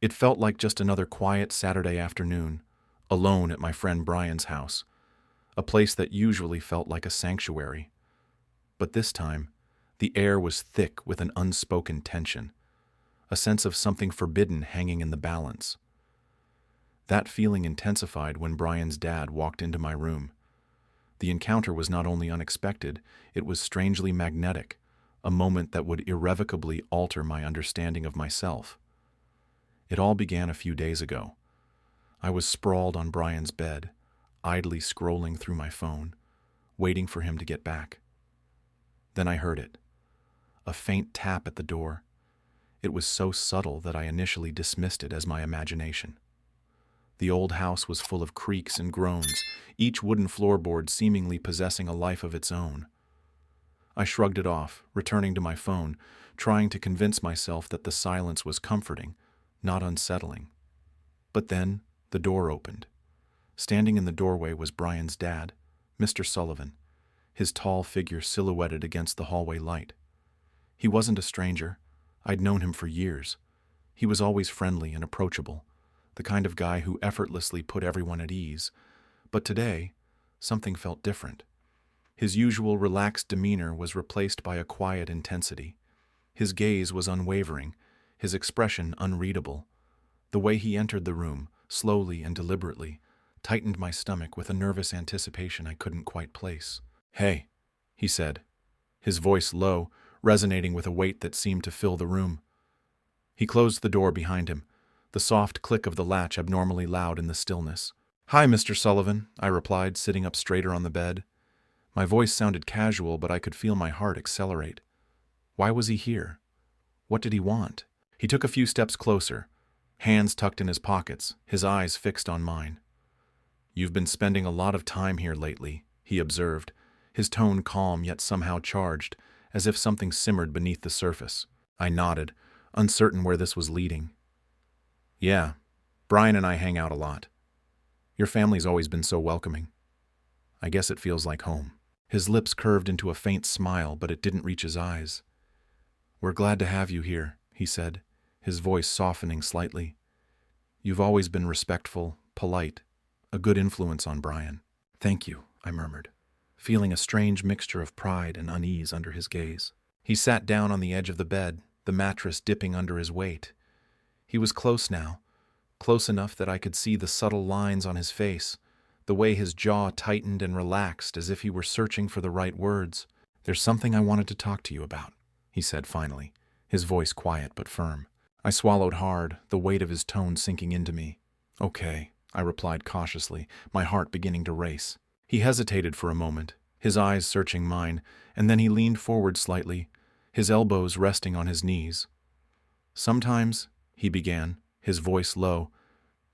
It felt like just another quiet Saturday afternoon, alone at my friend Brian's house, a place that usually felt like a sanctuary. But this time, the air was thick with an unspoken tension, a sense of something forbidden hanging in the balance. That feeling intensified when Brian's dad walked into my room. The encounter was not only unexpected, it was strangely magnetic, a moment that would irrevocably alter my understanding of myself. It all began a few days ago. I was sprawled on Brian's bed, idly scrolling through my phone, waiting for him to get back. Then I heard it, a faint tap at the door. It was so subtle that I initially dismissed it as my imagination. The old house was full of creaks and groans, each wooden floorboard seemingly possessing a life of its own. I shrugged it off, returning to my phone, trying to convince myself that the silence was comforting, not unsettling. But then, the door opened. Standing in the doorway was Brian's dad, Mr. Sullivan, his tall figure silhouetted against the hallway light. He wasn't a stranger. I'd known him for years. He was always friendly and approachable, the kind of guy who effortlessly put everyone at ease. But today, something felt different. His usual relaxed demeanor was replaced by a quiet intensity. His gaze was unwavering, his expression unreadable. The way he entered the room, slowly and deliberately, tightened my stomach with a nervous anticipation I couldn't quite place. "Hey," he said, his voice low, resonating with a weight that seemed to fill the room. He closed the door behind him, the soft click of the latch abnormally loud in the stillness. "Hi, Mr. Sullivan," I replied, sitting up straighter on the bed. My voice sounded casual, but I could feel my heart accelerate. Why was he here? What did he want? He took a few steps closer, hands tucked in his pockets, his eyes fixed on mine. "You've been spending a lot of time here lately," he observed, his tone calm yet somehow charged, as if something simmered beneath the surface. I nodded, uncertain where this was leading. "Yeah, Brian and I hang out a lot. Your family's always been so welcoming. I guess it feels like home." His lips curved into a faint smile, but it didn't reach his eyes. "We're glad to have you here," he said, his voice softening slightly. "You've always been respectful, polite, a good influence on Brian." "Thank you," I murmured, feeling a strange mixture of pride and unease under his gaze. He sat down on the edge of the bed, the mattress dipping under his weight. He was close now, close enough that I could see the subtle lines on his face, the way his jaw tightened and relaxed as if he were searching for the right words. "There's something I wanted to talk to you about," he said finally, his voice quiet but firm. I swallowed hard, the weight of his tone sinking into me. "Okay," I replied cautiously, my heart beginning to race. He hesitated for a moment, his eyes searching mine, and then he leaned forward slightly, his elbows resting on his knees. "Sometimes," he began, his voice low,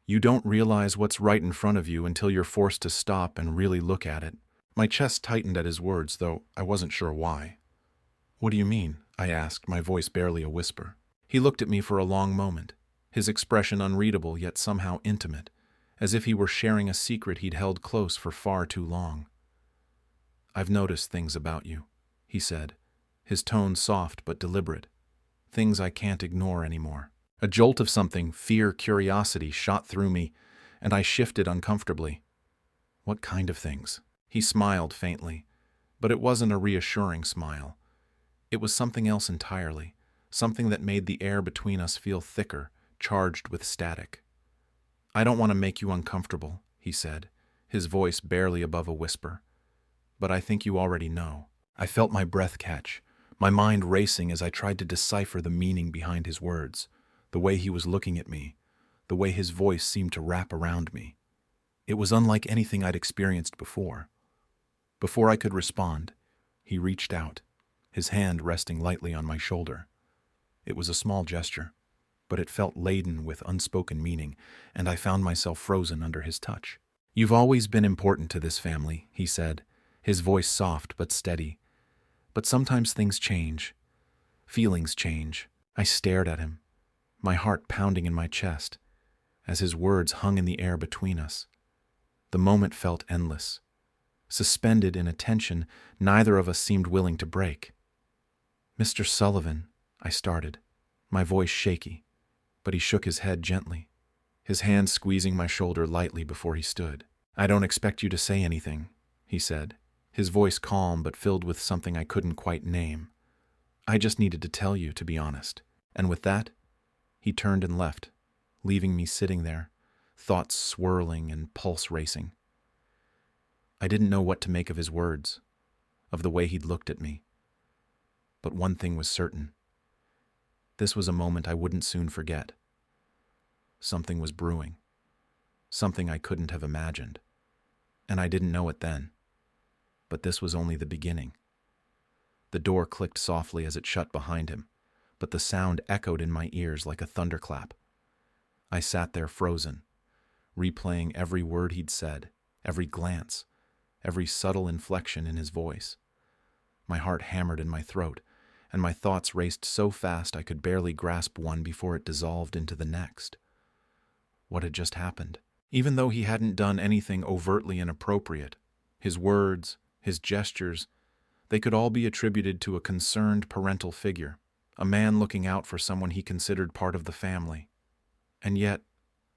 "you don't realize what's right in front of you until you're forced to stop and really look at it." My chest tightened at his words, though I wasn't sure why. "What do you mean?" I asked, my voice barely a whisper. He looked at me for a long moment, his expression unreadable yet somehow intimate, as if he were sharing a secret he'd held close for far too long. "I've noticed things about you," he said, his tone soft but deliberate. "Things I can't ignore anymore." A jolt of something, fear, curiosity, shot through me, and I shifted uncomfortably. "What kind of things?" He smiled faintly, but it wasn't a reassuring smile. It was something else entirely, something that made the air between us feel thicker, charged with static. "I don't want to make you uncomfortable," he said, his voice barely above a whisper. "But I think you already know." I felt my breath catch, my mind racing as I tried to decipher the meaning behind his words, the way he was looking at me, the way his voice seemed to wrap around me. It was unlike anything I'd experienced before. Before I could respond, he reached out, his hand resting lightly on my shoulder. It was a small gesture, but it felt laden with unspoken meaning, and I found myself frozen under his touch. "You've always been important to this family," he said, his voice soft but steady. "But sometimes things change. Feelings change." I stared at him, my heart pounding in my chest, as his words hung in the air between us. The moment felt endless, suspended in a tension neither of us seemed willing to break. "Mr. Sullivan," I started, my voice shaky. but he shook his head gently, his hand squeezing my shoulder lightly before he stood. "I don't expect you to say anything," he said, his voice calm but filled with something I couldn't quite name. "I just needed to tell you, to be honest." And with that, he turned and left, leaving me sitting there, thoughts swirling and pulse racing. I didn't know what to make of his words, of the way he'd looked at me. But one thing was certain. This was a moment I wouldn't soon forget. Something was brewing. Something I couldn't have imagined. And I didn't know it then. But this was only the beginning. The door clicked softly as it shut behind him, but the sound echoed in my ears like a thunderclap. I sat there frozen, replaying every word he'd said, every glance, every subtle inflection in his voice. My heart hammered in my throat, and my thoughts raced so fast I could barely grasp one before it dissolved into the next. What had just happened? Even though he hadn't done anything overtly inappropriate, his words, his gestures, they could all be attributed to a concerned parental figure, a man looking out for someone he considered part of the family. And yet,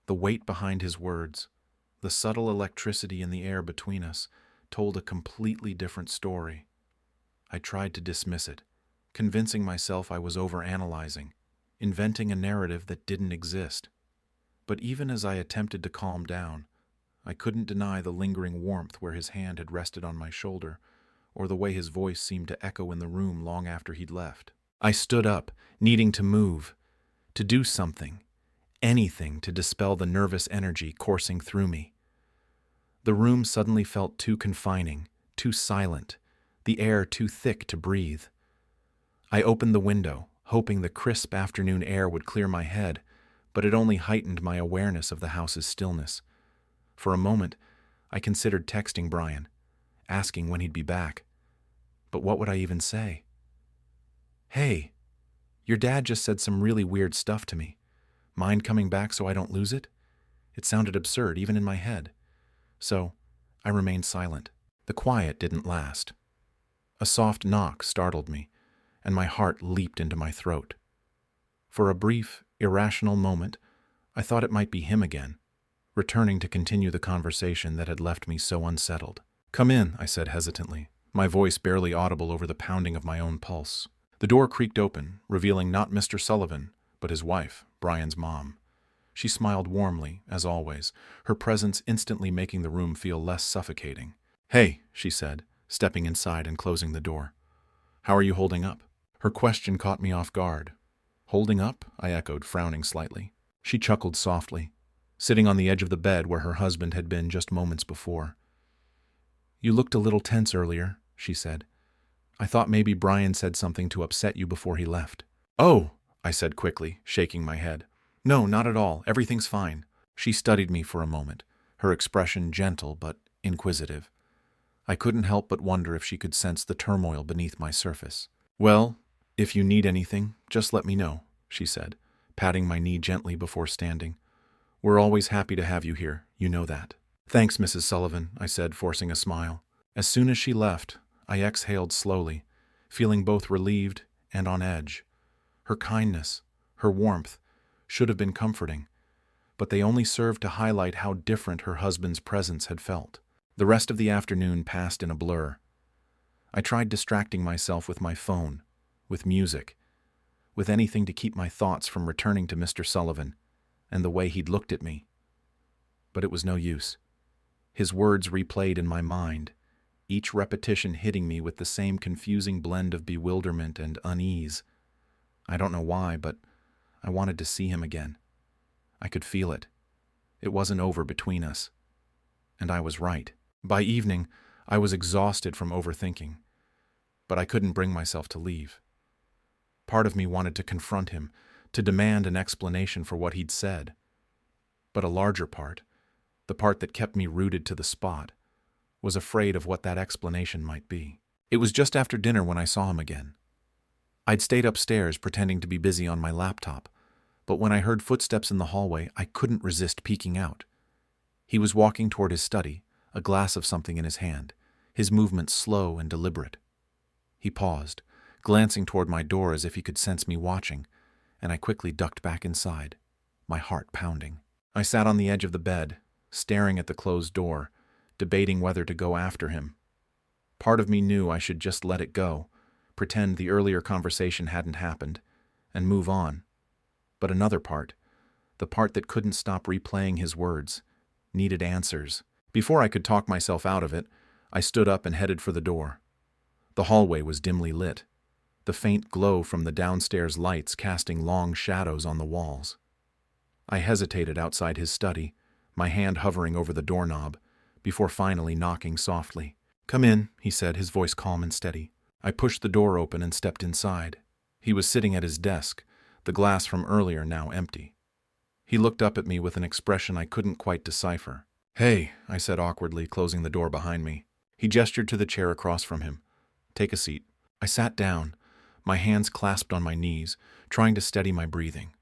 the weight behind his words, the subtle electricity in the air between us, told a completely different story. I tried to dismiss it, convincing myself I was overanalyzing, inventing a narrative that didn't exist. But even as I attempted to calm down, I couldn't deny the lingering warmth where his hand had rested on my shoulder, or the way his voice seemed to echo in the room long after he'd left. I stood up, needing to move, to do something, anything to dispel the nervous energy coursing through me. The room suddenly felt too confining, too silent, the air too thick to breathe. I opened the window, hoping the crisp afternoon air would clear my head, but it only heightened my awareness of the house's stillness. For a moment, I considered texting Brian, asking when he'd be back. But what would I even say? "Hey, your dad just said some really weird stuff to me. Mind coming back so I don't lose it?" It sounded absurd, even in my head. So, I remained silent. The quiet didn't last. A soft knock startled me, and my heart leaped into my throat. For a brief, irrational moment, I thought it might be him again, returning to continue the conversation that had left me so unsettled. "Come in," I said hesitantly, my voice barely audible over the pounding of my own pulse. The door creaked open, revealing not Mr. Sullivan, but his wife, Brian's mom. She smiled warmly, as always, her presence instantly making the room feel less suffocating. "Hey," she said, stepping inside and closing the door. "How are you holding up?" Her question caught me off guard. "Holding up?" I echoed, frowning slightly. She chuckled softly, sitting on the edge of the bed where her husband had been just moments before. "You looked a little tense earlier," she said. "I thought maybe Brian said something to upset you before he left." "Oh," I said quickly, shaking my head. "No, not at all. Everything's fine." She studied me for a moment, her expression gentle but inquisitive. I couldn't help but wonder if she could sense the turmoil beneath my surface. "Well, if you need anything, just let me know," she said, patting my knee gently before standing. "We're always happy to have you here, you know that." "Thanks, Mrs. Sullivan," I said, forcing a smile. As soon as she left, I exhaled slowly, feeling both relieved and on edge. Her kindness, her warmth, should have been comforting, but they only served to highlight how different her husband's presence had felt. The rest of the afternoon passed in a blur. I tried distracting myself with my phone, with music, with anything to keep my thoughts from returning to Mr. Sullivan and the way he'd looked at me. But it was no use. His words replayed in my mind, each repetition hitting me with the same confusing blend of bewilderment and unease. I don't know why, but I wanted to see him again. I could feel it. It wasn't over between us. And I was right. By evening, I was exhausted from overthinking, but I couldn't bring myself to leave. Part of me wanted to confront him, to demand an explanation for what he'd said. But a larger part, the part that kept me rooted to the spot, was afraid of what that explanation might be. It was just after dinner when I saw him again. I'd stayed upstairs pretending to be busy on my laptop, but when I heard footsteps in the hallway, I couldn't resist peeking out. He was walking toward his study, a glass of something in his hand, his movements slow and deliberate. He paused, glancing toward my door as if he could sense me watching, and I quickly ducked back inside. my heart pounding. I sat on the edge of the bed, staring at the closed door, debating whether to go after him. Part of me knew I should just let it go, pretend the earlier conversation hadn't happened, and move on. But another part, the part that couldn't stop replaying his words, needed answers. Before I could talk myself out of it, I stood up and headed for the door. The hallway was dimly lit, the faint glow from the downstairs lights casting long shadows on the walls. I hesitated outside his study, my hand hovering over the doorknob, before finally knocking softly. "Come in," he said, his voice calm and steady. I pushed the door open and stepped inside. He was sitting at his desk, the glass from earlier now empty. He looked up at me with an expression I couldn't quite decipher. "Hey," I said awkwardly, closing the door behind me. He gestured to the chair across from him. "Take a seat." I sat down, my hands clasped on my knees, trying to steady my breathing.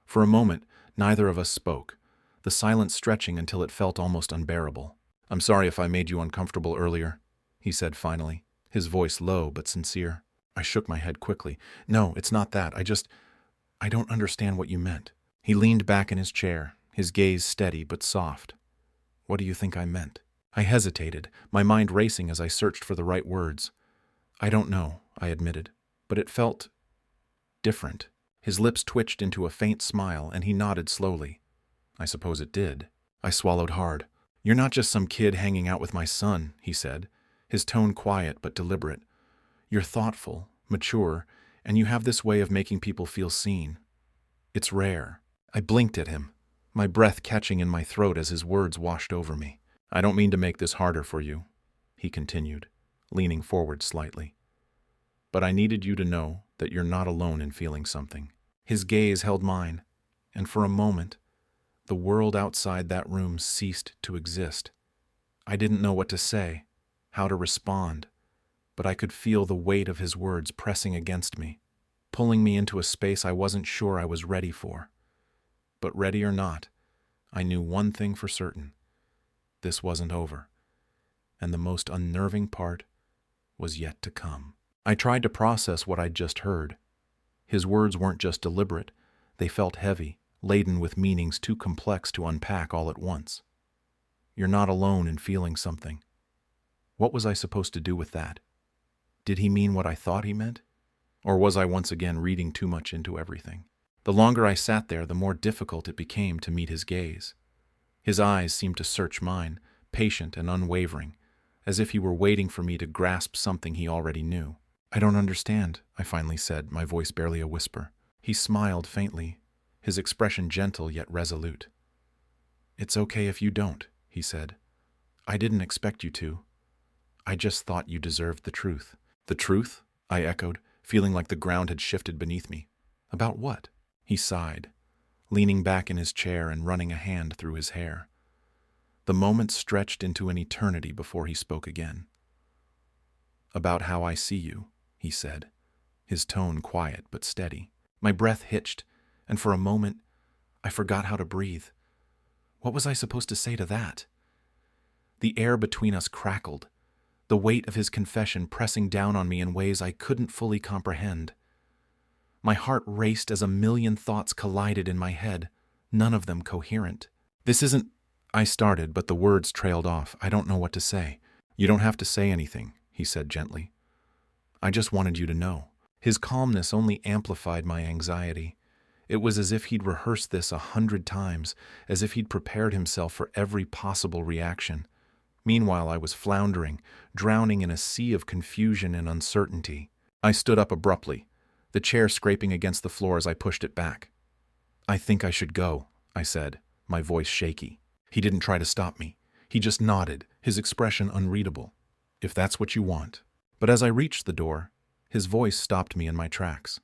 For a moment, neither of us spoke, the silence stretching until it felt almost unbearable. "I'm sorry if I made you uncomfortable earlier," he said finally, his voice low but sincere. I shook my head quickly. "No, it's not that. I don't understand what you meant." He leaned back in his chair, his gaze steady but soft. "What do you think I meant?" I hesitated, my mind racing as I searched for the right words. "I don't know," I admitted, "but it felt different." His lips twitched into a faint smile, and he nodded slowly. "I suppose it did." I swallowed hard. "You're not just some kid hanging out with my son," he said, his tone quiet but deliberate. "You're thoughtful, mature, and you have this way of making people feel seen. It's rare." I blinked at him, my breath catching in my throat as his words washed over me. "I don't mean to make this harder for you," he continued, leaning forward slightly. "But I needed you to know that you're not alone in feeling something." His gaze held mine, and for a moment, the world outside that room ceased to exist. I didn't know what to say, how to respond, but I could feel the weight of his words pressing against me, pulling me into a space I wasn't sure I was ready for. But ready or not, I knew one thing for certain. This wasn't over, and the most unnerving part was yet to come. I tried to process what I'd just heard. His words weren't just deliberate, they felt heavy, laden with meanings too complex to unpack all at once. You're not alone in feeling something. What was I supposed to do with that? Did he mean what I thought he meant? Or was I once again reading too much into everything? The longer I sat there, the more difficult it became to meet his gaze. His eyes seemed to search mine, patient and unwavering, as if he were waiting for me to grasp something he already knew. "I don't understand," I finally said, my voice barely a whisper. He smiled faintly, his expression gentle yet resolute. "It's okay if you don't," he said. "I didn't expect you to. I just thought you deserved the truth." "The truth?" I echoed, feeling like the ground had shifted beneath me. "About what?" He sighed, leaning back in his chair and running a hand through his hair. The moment stretched into an eternity before he spoke again. "About how I see you," he said, his tone quiet but steady. My breath hitched, and for a moment, I forgot how to breathe. What was I supposed to say to that? The air between us crackled, the weight of his confession pressing down on me in ways I couldn't fully comprehend. My heart raced as a million thoughts collided in my head, none of them coherent. "This isn't—" I started, but the words trailed off. "I don't know what to say." "You don't have to say anything," he said gently. "I just wanted you to know." His calmness only amplified my anxiety. It was as if he'd rehearsed this 100 times, as if he'd prepared himself for every possible reaction. Meanwhile, I was floundering, drowning in a sea of confusion and uncertainty. I stood up abruptly, the chair scraping against the floor as I pushed it back. "I think I should go," I said, my voice shaky. He didn't try to stop me. He just nodded, his expression unreadable. "If that's what you want." But as I reached the door, his voice stopped me in my tracks.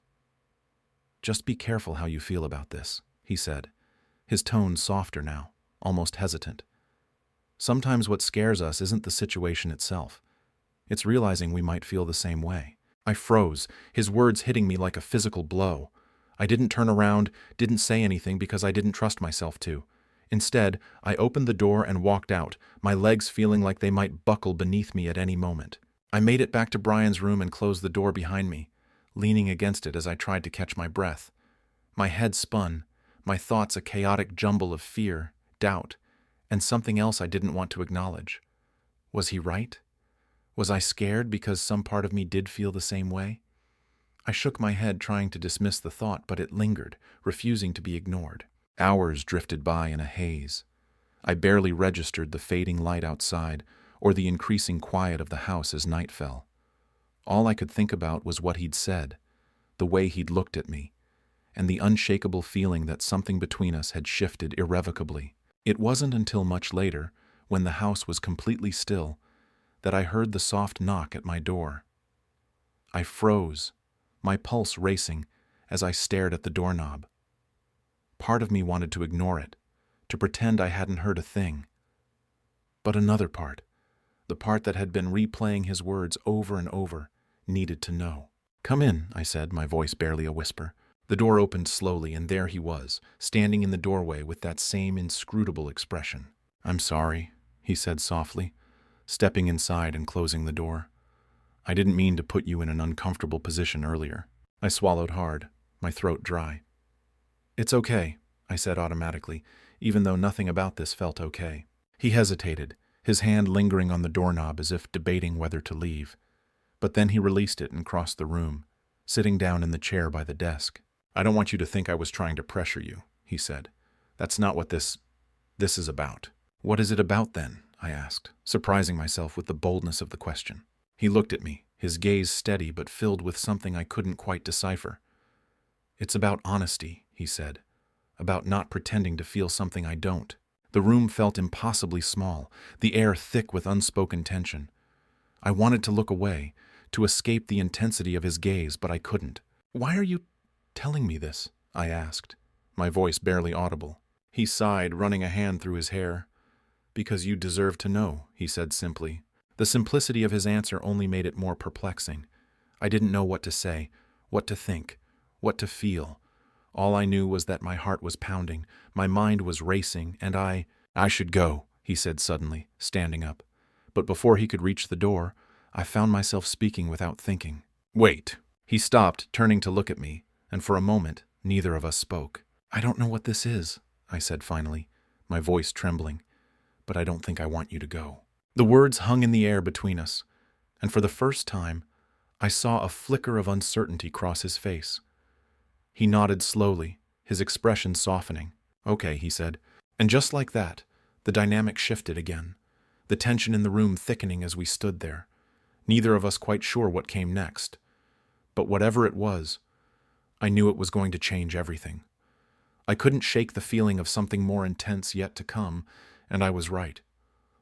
"Just be careful how you feel about this," he said, his tone softer now, almost hesitant. "Sometimes what scares us isn't the situation itself. It's realizing we might feel the same way." I froze, his words hitting me like a physical blow. I didn't turn around, didn't say anything because I didn't trust myself to. Instead, I opened the door and walked out, my legs feeling like they might buckle beneath me at any moment. I made it back to Brian's room and closed the door behind me, leaning against it as I tried to catch my breath. My head spun, my thoughts a chaotic jumble of fear, doubt, and something else I didn't want to acknowledge. Was he right? Was I scared because some part of me did feel the same way? I shook my head, trying to dismiss the thought, but it lingered, refusing to be ignored. Hours drifted by in a haze. I barely registered the fading light outside or the increasing quiet of the house as night fell. All I could think about was what he'd said, the way he'd looked at me, and the unshakable feeling that something between us had shifted irrevocably. It wasn't until much later, when the house was completely still, that I heard the soft knock at my door. I froze, my pulse racing as I stared at the doorknob. Part of me wanted to ignore it, to pretend I hadn't heard a thing. But another part, the part that had been replaying his words over and over, needed to know. "Come in," I said, my voice barely a whisper. The door opened slowly, and there he was, standing in the doorway with that same inscrutable expression. "I'm sorry," he said softly, stepping inside and closing the door. "I didn't mean to put you in an uncomfortable position earlier." I swallowed hard, my throat dry. "It's okay," I said automatically, even though nothing about this felt okay. He hesitated, his hand lingering on the doorknob as if debating whether to leave. But then he released it and crossed the room, sitting down in the chair by the desk. "I don't want you to think I was trying to pressure you," he said. "That's not what this is about." "What is it about then?" I asked, surprising myself with the boldness of the question. He looked at me, his gaze steady but filled with something I couldn't quite decipher. "It's about honesty," he said, "about not pretending to feel something I don't." The room felt impossibly small, the air thick with unspoken tension. I wanted to look away, to escape the intensity of his gaze, but I couldn't. "Why are you telling me this?" I asked, my voice barely audible. He sighed, running a hand through his hair. "Because you deserve to know," he said simply. The simplicity of his answer only made it more perplexing. I didn't know what to say, what to think, what to feel. All I knew was that my heart was pounding, my mind was racing, and I should go, he said suddenly, standing up. But before he could reach the door, I found myself speaking without thinking. "Wait." He stopped, turning to look at me, and for a moment, neither of us spoke. "I don't know what this is," I said finally, my voice trembling, "but I don't think I want you to go." The words hung in the air between us, and for the first time, I saw a flicker of uncertainty cross his face. He nodded slowly, his expression softening. "Okay," he said. And just like that, the dynamic shifted again, the tension in the room thickening as we stood there, neither of us quite sure what came next. But whatever it was, I knew it was going to change everything. I couldn't shake the feeling of something more intense yet to come, and I was right.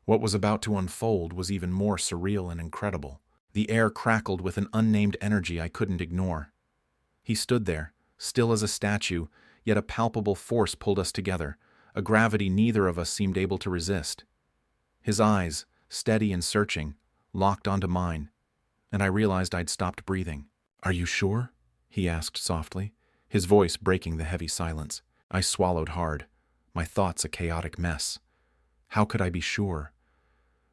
What was about to unfold was even more surreal and incredible. The air crackled with an unnamed energy I couldn't ignore. He stood there, still as a statue, yet a palpable force pulled us together, a gravity neither of us seemed able to resist. His eyes, steady and searching, locked onto mine, and I realized I'd stopped breathing. "Are you sure?" he asked softly, his voice breaking the heavy silence. I swallowed hard, my thoughts a chaotic mess. How could I be sure?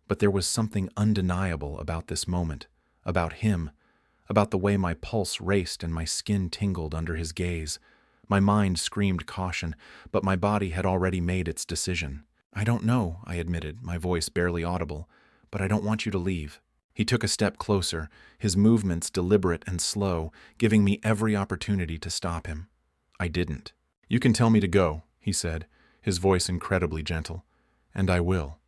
But there was something undeniable about this moment, about him, about the way my pulse raced and my skin tingled under his gaze. My mind screamed caution, but my body had already made its decision. "I don't know," I admitted, my voice barely audible, "but I don't want you to leave." He took a step closer, his movements deliberate and slow, giving me every opportunity to stop him. I didn't. "You can tell me to go," he said, his voice incredibly gentle, "and I will.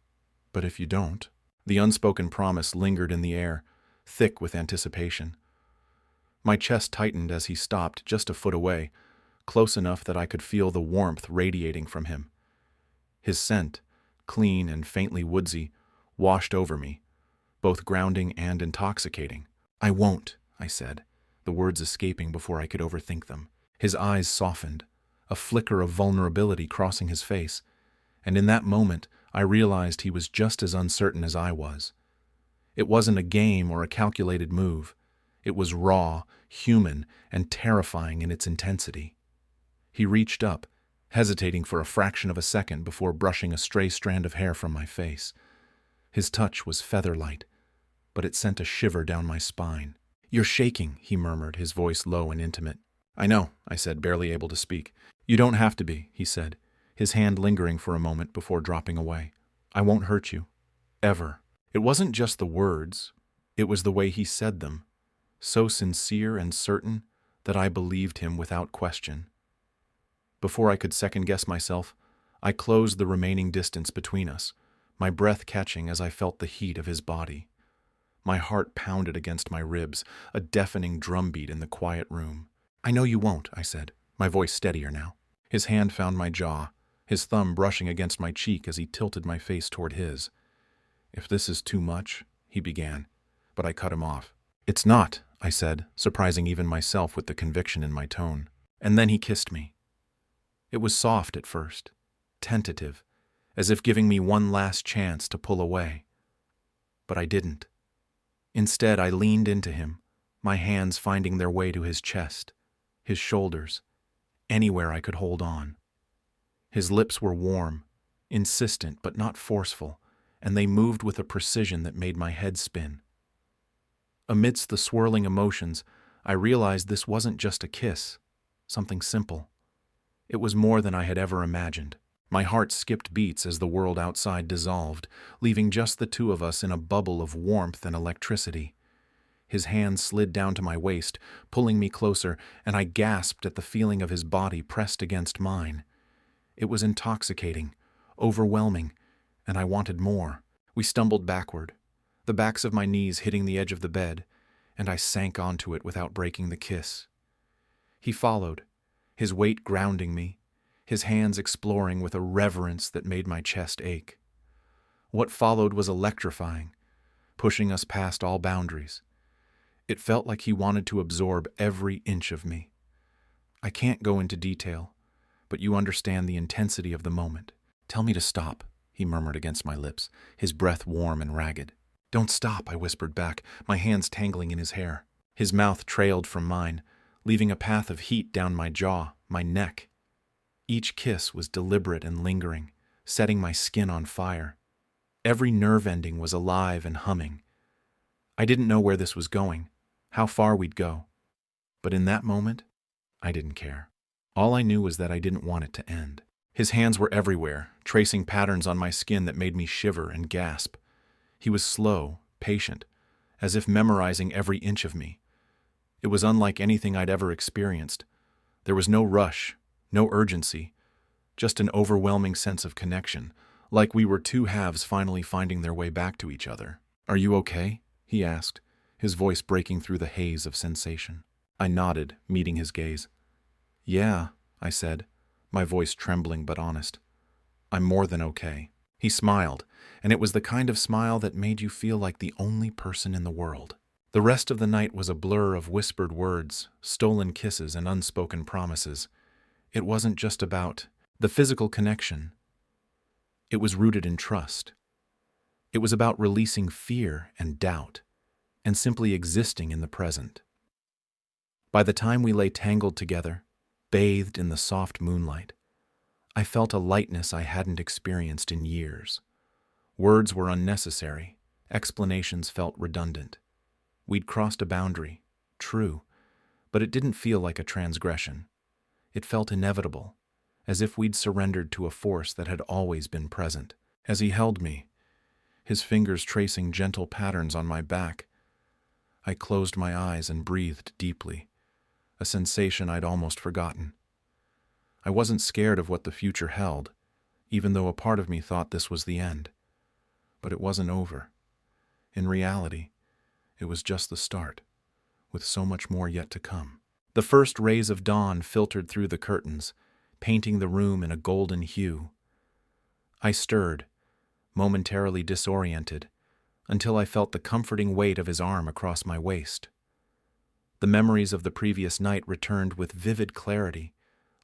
But if you don't..." The unspoken promise lingered in the air, thick with anticipation. My chest tightened as he stopped just a foot away, close enough that I could feel the warmth radiating from him. His scent, clean and faintly woodsy, washed over me, both grounding and intoxicating. "I won't," I said, the words escaping before I could overthink them. His eyes softened, a flicker of vulnerability crossing his face, and in that moment I realized he was just as uncertain as I was. It wasn't a game or a calculated move. It was raw, human, and terrifying in its intensity. He reached up, hesitating for a fraction of a second before brushing a stray strand of hair from my face. His touch was feather-light, but it sent a shiver down my spine. "You're shaking," he murmured, his voice low and intimate. I know, I said, barely able to speak. You don't have to be, he said, his hand lingering for a moment before dropping away. I won't hurt you. Ever. It wasn't just the words, it was the way he said them, so sincere and certain that I believed him without question. Before I could second-guess myself, I closed the remaining distance between us, my breath catching as I felt the heat of his body. My heart pounded against my ribs, a deafening drumbeat in the quiet room. I know you won't, I said, my voice steadier now. His hand found my jaw, his thumb brushing against my cheek as he tilted my face toward his. If this is too much, he began, but I cut him off. It's not, I said, surprising even myself with the conviction in my tone. And then he kissed me. It was soft at first, tentative, as if giving me one last chance to pull away. But I didn't. Instead, I leaned into him, my hands finding their way to his chest, his shoulders, anywhere I could hold on. His lips were warm, insistent but not forceful, and they moved with a precision that made my head spin. Amidst the swirling emotions, I realized this wasn't just a kiss, something simple. It was more than I had ever imagined. My heart skipped beats as the world outside dissolved, leaving just the two of us in a bubble of warmth and electricity. His hand slid down to my waist, pulling me closer, and I gasped at the feeling of his body pressed against mine. It was intoxicating, overwhelming, and I wanted more. We stumbled backward, the backs of my knees hitting the edge of the bed, and I sank onto it without breaking the kiss. He followed, his weight grounding me, his hands exploring with a reverence that made my chest ache. What followed was electrifying, pushing us past all boundaries. It felt like he wanted to absorb every inch of me. I can't go into detail, but you understand the intensity of the moment. Tell me to stop, he murmured against my lips, his breath warm and ragged. Don't stop, I whispered back, my hands tangling in his hair. His mouth trailed from mine, leaving a path of heat down my jaw, my neck. Each kiss was deliberate and lingering, setting my skin on fire. Every nerve ending was alive and humming. I didn't know where this was going, how far we'd go. But in that moment, I didn't care. All I knew was that I didn't want it to end. His hands were everywhere, tracing patterns on my skin that made me shiver and gasp. He was slow, patient, as if memorizing every inch of me. It was unlike anything I'd ever experienced. There was no rush, no urgency, just an overwhelming sense of connection, like we were two halves finally finding their way back to each other. Are you okay? He asked, his voice breaking through the haze of sensation. I nodded, meeting his gaze. Yeah, I said, my voice trembling but honest. I'm more than okay. He smiled, and it was the kind of smile that made you feel like the only person in the world. The rest of the night was a blur of whispered words, stolen kisses, and unspoken promises. It wasn't just about the physical connection. It was rooted in trust. It was about releasing fear and doubt, and simply existing in the present. By the time we lay tangled together, bathed in the soft moonlight, I felt a lightness I hadn't experienced in years. Words were unnecessary, explanations felt redundant. We'd crossed a boundary, true, but it didn't feel like a transgression. It felt inevitable, as if we'd surrendered to a force that had always been present. As he held me, his fingers tracing gentle patterns on my back, I closed my eyes and breathed deeply, a sensation I'd almost forgotten. I wasn't scared of what the future held, even though a part of me thought this was the end. But it wasn't over. In reality, it was just the start, with so much more yet to come. The first rays of dawn filtered through the curtains, painting the room in a golden hue. I stirred, momentarily disoriented, until I felt the comforting weight of his arm across my waist. The memories of the previous night returned with vivid clarity,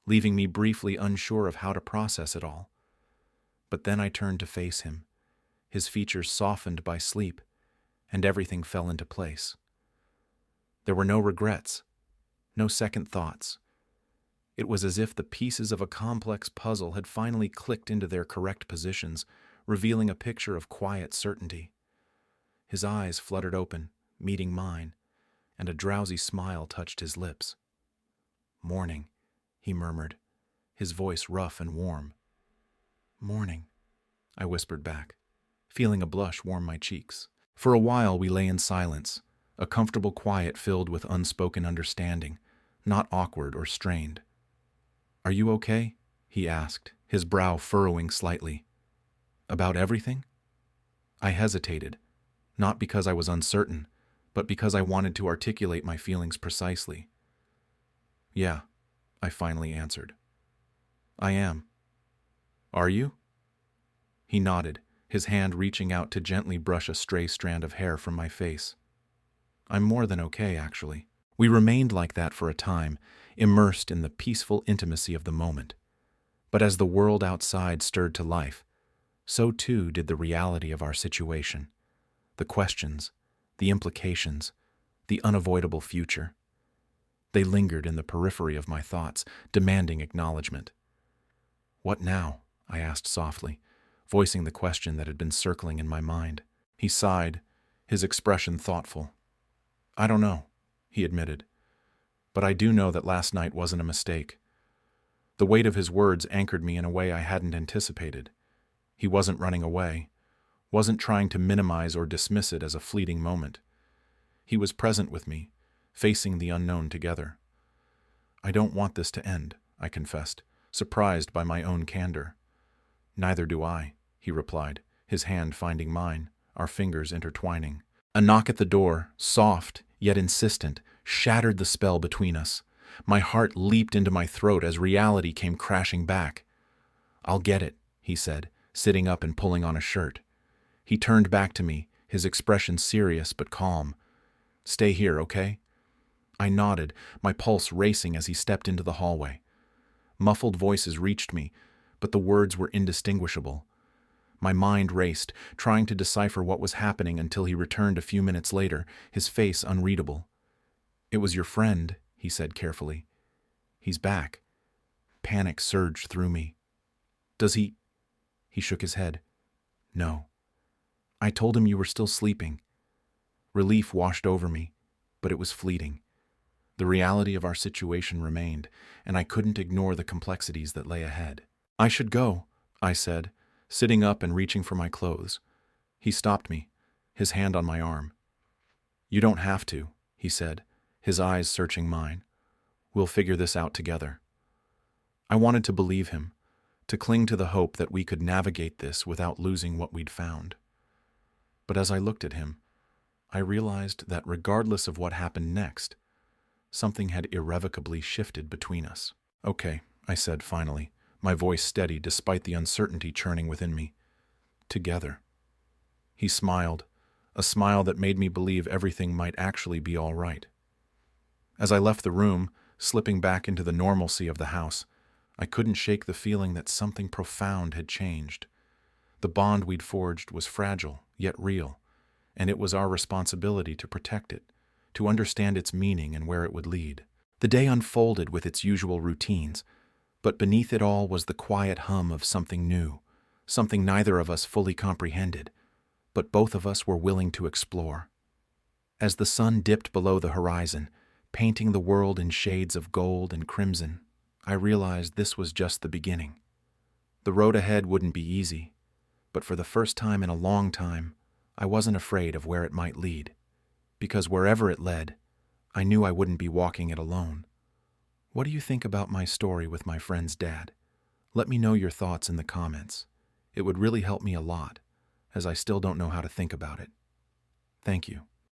leaving me briefly unsure of how to process it all. But then I turned to face him, his features softened by sleep, and everything fell into place. There were no regrets, no second thoughts. It was as if the pieces of a complex puzzle had finally clicked into their correct positions, revealing a picture of quiet certainty. His eyes fluttered open, meeting mine, and a drowsy smile touched his lips. Morning, he murmured, his voice rough and warm. Morning, I whispered back, feeling a blush warm my cheeks. For a while we lay in silence, a comfortable quiet filled with unspoken understanding, not awkward or strained. Are you okay? He asked, his brow furrowing slightly. About everything? I hesitated, not because I was uncertain, but because I wanted to articulate my feelings precisely. Yeah, I finally answered. I am. Are you? He nodded, his hand reaching out to gently brush a stray strand of hair from my face. I'm more than okay, actually. We remained like that for a time, immersed in the peaceful intimacy of the moment. But as the world outside stirred to life, so too did the reality of our situation. The questions, the implications, the unavoidable future. They lingered in the periphery of my thoughts, demanding acknowledgement. What now? I asked softly, voicing the question that had been circling in my mind. He sighed, his expression thoughtful. I don't know, he admitted, but I do know that last night wasn't a mistake. The weight of his words anchored me in a way I hadn't anticipated. He wasn't running away, wasn't trying to minimize or dismiss it as a fleeting moment. He was present with me, facing the unknown together. I don't want this to end, I confessed, surprised by my own candor. Neither do I, he replied, his hand finding mine, our fingers intertwining. A knock at the door, soft yet insistent, shattered the spell between us. My heart leaped into my throat as reality came crashing back. I'll get it, he said, sitting up and pulling on a shirt. He turned back to me, his expression serious but calm. Stay here, okay? I nodded, my pulse racing as he stepped into the hallway. Muffled voices reached me, but the words were indistinguishable. My mind raced, trying to decipher what was happening until he returned a few minutes later, his face unreadable. It was your friend, he said carefully. He's back. Panic surged through me. Does he? He shook his head. No. I told him you were still sleeping. Relief washed over me, but it was fleeting. The reality of our situation remained, and I couldn't ignore the complexities that lay ahead. I should go, I said, sitting up and reaching for my clothes. He stopped me, his hand on my arm. You don't have to, he said, his eyes searching mine. We'll figure this out together. I wanted to believe him, to cling to the hope that we could navigate this without losing what we'd found. But as I looked at him, I realized that regardless of what happened next, something had irrevocably shifted between us. Okay, I said finally, my voice steady despite the uncertainty churning within me. Together. He smiled, a smile that made me believe everything might actually be all right. As I left the room, slipping back into the normalcy of the house, I couldn't shake the feeling that something profound had changed. The bond we'd forged was fragile, yet real, and it was our responsibility to protect it, to understand its meaning and where it would lead. The day unfolded with its usual routines, but beneath it all was the quiet hum of something new, something neither of us fully comprehended, but both of us were willing to explore. As the sun dipped below the horizon, painting the world in shades of gold and crimson, I realized this was just the beginning. The road ahead wouldn't be easy, but for the first time in a long time, I wasn't afraid of where it might lead, because wherever it led, I knew I wouldn't be walking it alone. What do you think about my story with my friend's dad? Let me know your thoughts in the comments. It would really help me a lot, as I still don't know how to think about it. Thank you.